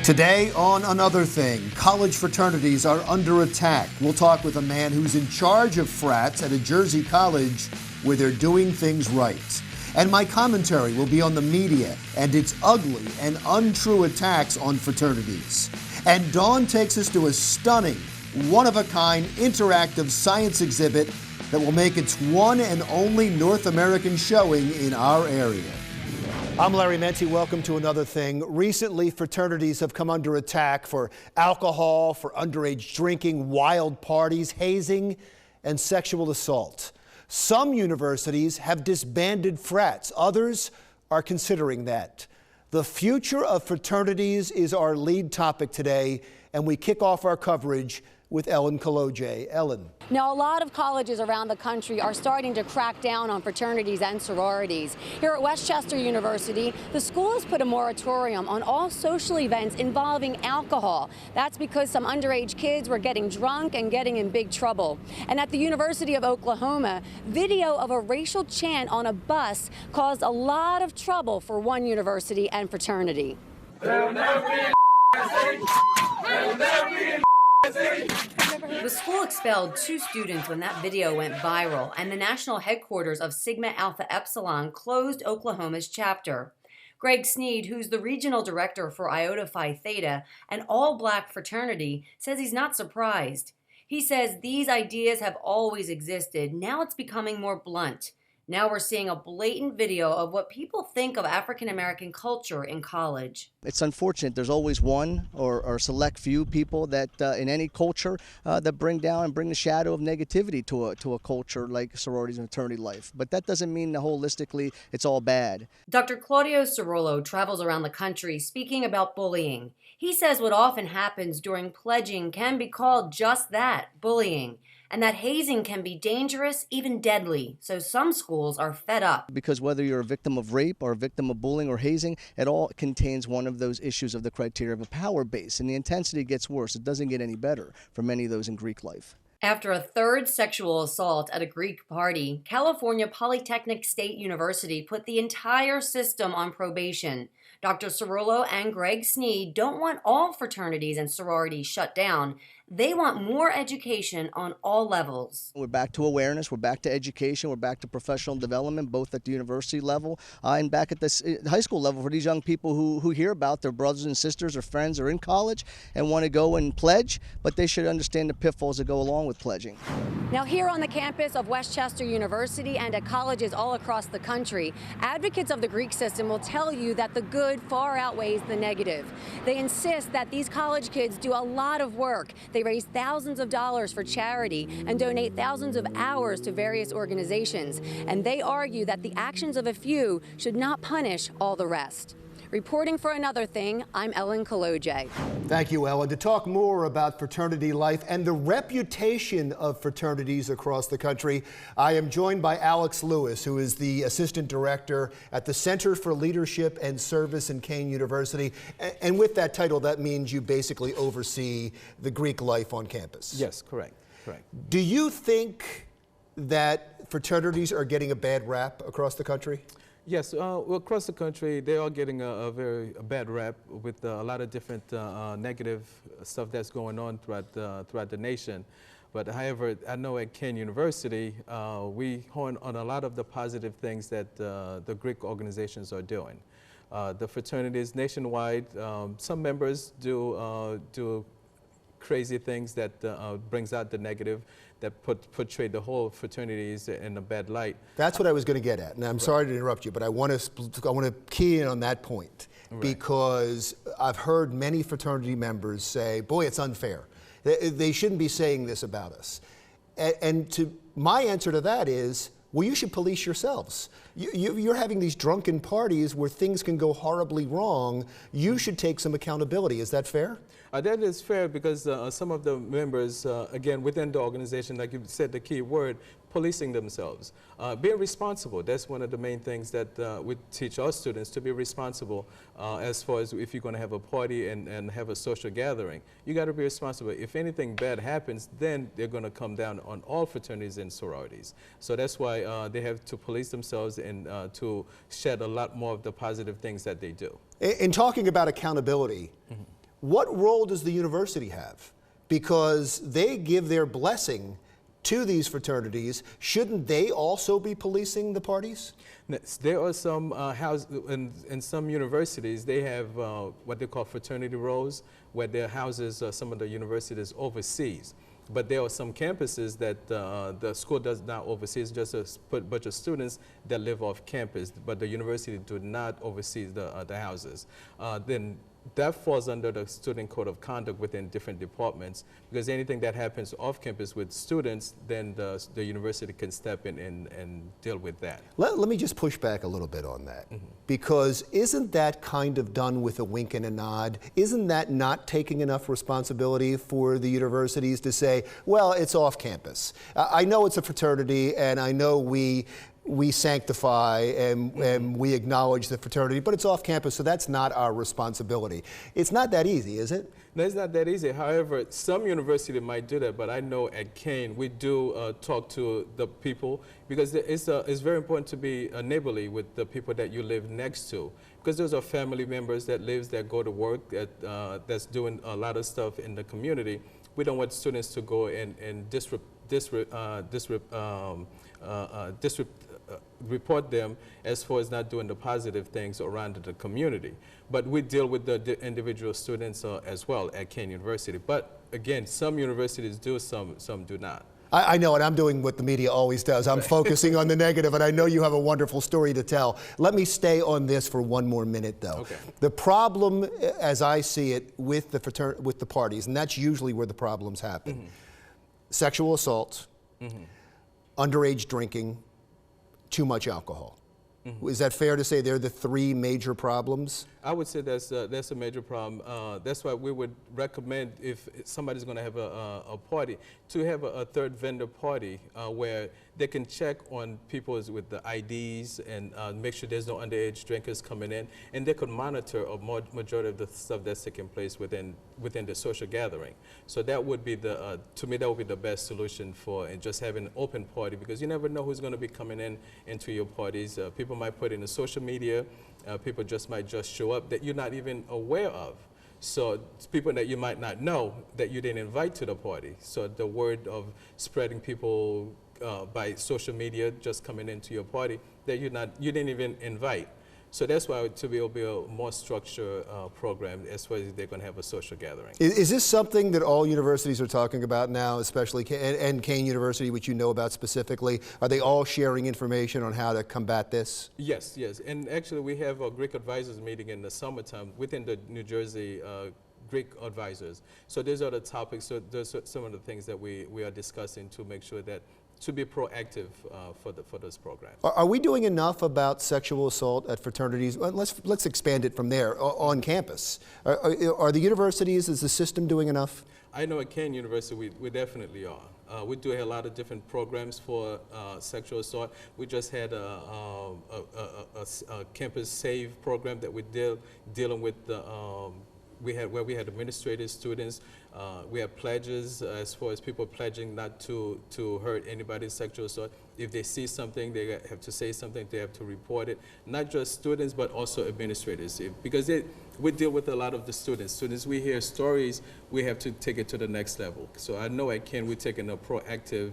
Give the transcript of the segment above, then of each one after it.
Today on Another Thing, college fraternities are under attack. We'll talk with a man who's in charge of frats at a Jersey college where they're doing things right. And my commentary will be on the media and its ugly and untrue attacks on fraternities. And Dawn takes us to a stunning, one-of-a-kind interactive science exhibit that will make its one and only North American showing in our area. I'm Larry Menti. Welcome to Another Thing. Recently, fraternities have come under attack for alcohol, for underage drinking, wild parties, hazing, and sexual assault. Some universities have disbanded frats. Others are considering that. The future of fraternities is our lead topic today, and we kick off our coverage with Kolodziej. Ellen. Now, a lot of colleges around the country are starting to crack down on fraternities and sororities. Here at Westchester University, the school has put a moratorium on all social events involving alcohol. That's because some underage kids were getting drunk and getting in big trouble. And at the University of Oklahoma, video of a racial chant on a bus caused a lot of trouble for one university and fraternity. There'll never be There'll never be The school expelled 2 students when that video went viral, and the national headquarters of Sigma Alpha Epsilon closed Oklahoma's chapter. Greg Sneed, who's the regional director for Iota Phi Theta, an all-black fraternity, says he's not surprised. He says these ideas have always existed. Now it's becoming more blunt. Now we're seeing a blatant video of what people think of African-American culture in college. It's unfortunate. There's always one or select few people that in any culture that bring down and bring the shadow of negativity to a culture like sororities and fraternity life. But that doesn't mean that holistically it's all bad. Dr. Claudio Cerullo travels around the country speaking about bullying. He says what often happens during pledging can be called just that, bullying, and that hazing can be dangerous, even deadly. So some schools are fed up. Because whether you're a victim of rape or a victim of bullying or hazing, it all contains one of those issues of the criteria of a power base, and the intensity gets worse. It doesn't get any better for many of those in Greek life. After a third sexual assault at a Greek party, California Polytechnic State University put the entire system on probation. Dr. Cerullo and Greg Sneed don't want all fraternities and sororities shut down. They want more education on all levels. We're back to awareness, we're back to education, we're back to professional development, both at the university level and back at the high school level for these young people who hear about their brothers and sisters or friends are in college and want to go and pledge, but they should understand the pitfalls that go along with pledging. Now, here on the campus of Westchester University and at colleges all across the country, advocates of the Greek system will tell you that the good far outweighs the negative. They insist that these college kids do a lot of work. They raise thousands of dollars for charity and donate thousands of hours to various organizations. And they argue that the actions of a few should not punish all the rest. Reporting for Another Thing, I'm Kolodziej. Thank you, Ellen. To talk more about fraternity life and the reputation of fraternities across the country, I am joined by Alex Lewis, who is the Assistant Director at the Center for Leadership and Service in Kean University. And with that title, that means you basically oversee the Greek life on campus. Yes, correct. Do you think that fraternities are getting a bad rap across the country? Yes, well, across the country, they are getting a very bad rap with a lot of different negative stuff that's going on throughout the nation. But however, I know at Kean University, we hone on a lot of the positive things that the Greek organizations are doing. The fraternities nationwide, some members do crazy things that brings out the negative, that portray the whole fraternities in a bad light. That's what I was going to get at. And I'm sorry to interrupt you, but I want to key in on that point, because I've heard many fraternity members say, boy, it's unfair. They shouldn't be saying this about us. And my answer to that is, well, you should police yourselves. You're having these drunken parties where things can go horribly wrong. You should take some accountability. Is that fair? That is fair because some of the members, again, within the organization, like you said, the key word, policing themselves. Being responsible, that's one of the main things that we teach our students, to be responsible as far as if you're going to have a party and have a social gathering. You got to be responsible. If anything bad happens, then they're going to come down on all fraternities and sororities. So that's why they have to police themselves and to shed a lot more of the positive things that they do. In talking about accountability, What role does the university have? Because they give their blessing to these fraternities. Shouldn't they also be policing the parties? There are some in some universities, they have what they call fraternity rows, where their houses some of the universities overseas. But there are some campuses that the school does not oversee. It's just a bunch of students that live off campus, but the university do not oversee the houses. Then that falls under the student code of conduct within different departments, because anything that happens off campus with students, then the university can step in and deal with that. Let me just push back a little bit on that, because isn't that kind of done with a wink and a nod? Isn't that not taking enough responsibility for the universities to say, well, it's off campus? I know it's a fraternity, and I know we sanctify and we acknowledge the fraternity, but it's off campus, so that's not our responsibility. It's not that easy, is it? No, it's not that easy. However, some universities might do that, but I know at Kean, we do talk to the people, because it's very important to be neighborly with the people that you live next to, because those are family members that go to work, that's doing a lot of stuff in the community. We don't want students to go and report them as far as not doing the positive things around the community. But we deal with the individual students as well at Kean University. But again, some universities do, some do not. I know, and I'm doing what the media always does. I'm focusing on the negative, and I know you have a wonderful story to tell. Let me stay on this for one more minute, though. Okay. The problem, as I see it, with the parties, and that's usually where the problems happen, sexual assault, underage drinking, too much alcohol. Is that fair to say they're the three major problems? I would say that's a major problem. That's why we would recommend, if somebody's going to have a party, to have a third vendor party where they can check on people with the IDs and make sure there's no underage drinkers coming in, and they could monitor a majority of the stuff that's taking place within the social gathering. So that would be to me, that would be the best solution for just having an open party, because you never know who's going to be coming into your parties. People might put in the social media. People might show up that you're not even aware of. So it's people that you might not know that you didn't invite to the party. So the word of spreading people by social media just coming into your party that you didn't even invite. So that's why to be able to be a more structured program as far as they're going to have a social gathering. Is this something that all universities are talking about now, especially and Kean University, which you know about specifically? Are they all sharing information on how to combat this? Yes, yes. And actually we have a Greek advisors meeting in the summertime within the New Jersey Greek advisors. So these are the topics, so those are some of the things that we are discussing to make sure that to be proactive for this program. Are we doing enough about sexual assault at fraternities? Let's expand it from there on campus. Are the universities, is the system doing enough? I know at Kean University we definitely are. We do have a lot of different programs for sexual assault. We just had a campus save program that we dealing with the where we had administrators, students. We have pledges as far as people pledging not to hurt anybody's sexual assault. If they see something, they have to say something, they have to report it. Not just students, but also administrators. Because we deal with a lot of the students. Students, we hear stories, we have to take it to the next level. So I know at Kean, we're taking a proactive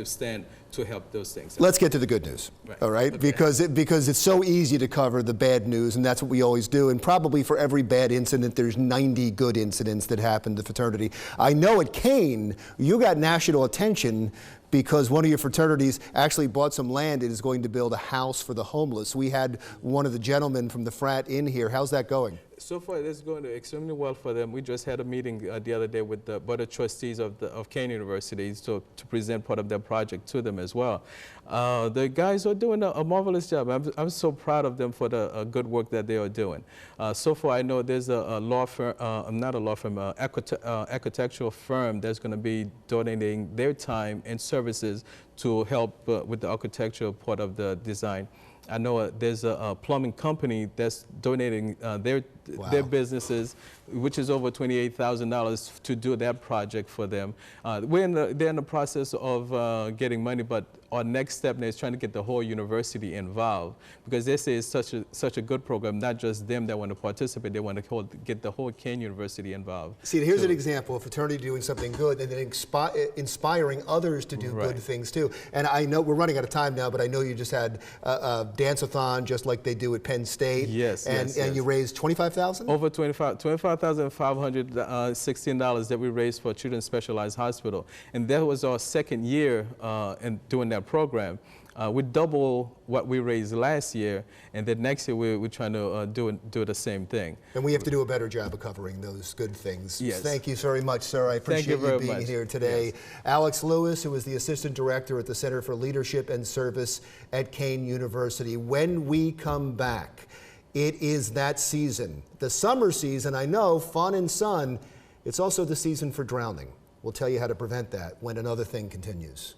stand to help those things. Let's get to the good news, right. All right? Okay. Because it's so easy to cover the bad news, and that's what we always do. And probably for every bad incident, there's 90 good incidents that happen to fraternity. I know at Kean, you got national attention because one of your fraternities actually bought some land and is going to build a house for the homeless. We had one of the gentlemen from the frat in here. How's that going? So far, it's going extremely well for them. We just had a meeting the other day with the Board of Trustees of Kean University to present part of their project to them as well. The guys are doing a marvelous job. I'm so proud of them for the good work that they are doing. So far, I know there's a law firm, not a law firm, architectural firm that's going to be donating their time and services to help with the architectural part of the design. I know there's a plumbing company that's donating their businesses, which is over $28,000 to do that project for them. They're in the process of getting money, but our next step now is trying to get the whole university involved, because they say it's such a good program, not just them that want to participate, they want to get the whole Kean University involved. See, here's an example of fraternity doing something good and then inspiring others to do good things too. And I know we're running out of time now, but I know you just had a dance-a-thon just like they do at Penn State. Yes, and you raised $25,000? Over $25,516 that we raised for Children's Specialized Hospital. And that was our second year in doing that program. We double what we raised last year, and then next year we're trying to do the same thing. And we have to do a better job of covering those good things. Yes. Thank you very much, sir. I appreciate you being here today. Yes. Alex Lewis, who is the Assistant Director at the Center for Leadership and Service at Kean University. When we come back, it is that season. The summer season, I know, fun and sun. It's also the season for drowning. We'll tell you how to prevent that when Another Thing continues.